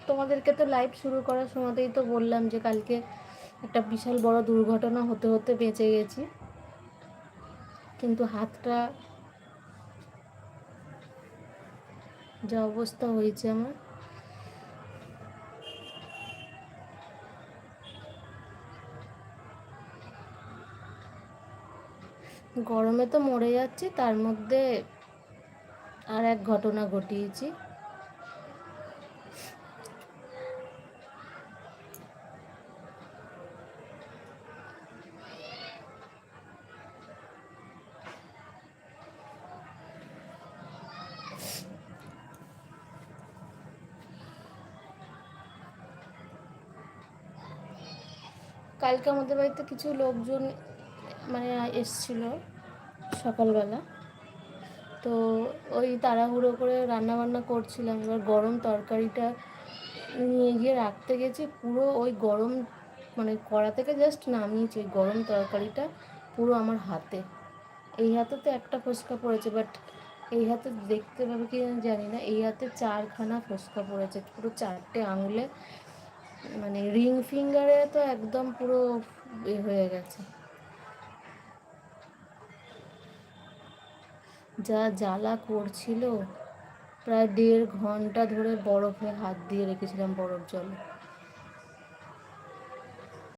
তোমাদেরকে তো লাইভ শুরু করার সময়তেই তো বললাম যে কালকে একটা বিশাল বড় দুর্ঘটনা হতে হতে বেঁচে গেছি, কিন্তু হাতটা যা অবস্থা হয়েছে আমার, গরমে তো মরে যাচ্ছি, তার মধ্যে আর এক ঘটনা ঘটিয়েছি। কালকে আমাদের বাড়িতে কিছু লোকজন মানে এসছিল সকালবেলা, তো ওই তাড়াহুড়ো করে রান্না বান্না করছিলাম। এবার গরম তরকারিটা নিয়ে গিয়ে রাখতে গেছি, পুরো ওই গরম মানে কড়া থেকে জাস্ট নামিয়েছি, ওই গরম তরকারিটা পুরো আমার হাতে, এই হাতে তো একটা ফোসকা পড়েছে, বাট এই হাতে দেখতে পাবে কি জানি না, এই হাতে 4খানা ফোসকা পড়েছে, পুরো 4টে আঙুলে, মানে রিং ফিঙ্গারে তো একদম পুরো হয়ে গেছে। যা জ্বালা করছিল, প্রায় 1.5 ঘন্টা ধরে বরফে হাত দিয়ে রেখেছিলাম, বরফ জলে।